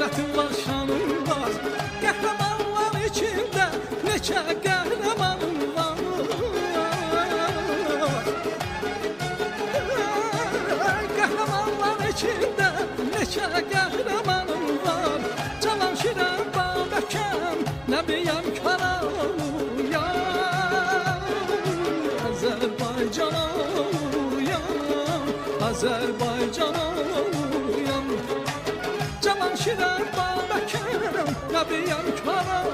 İzzətin var, şanın var. Qəhrəmanlar içində neçə qəhrəmanın var. Qəhrəmanlar içində neçə qəhrəmanın var. Cavanşirəm, Babəkəm, Nəbiyəm, Kərəmuyam. Azərbaycanıyam, Azərbaycanıyam. Cavanşirəm, Babəkəm, Nəbiyəm, Kərəmuyam.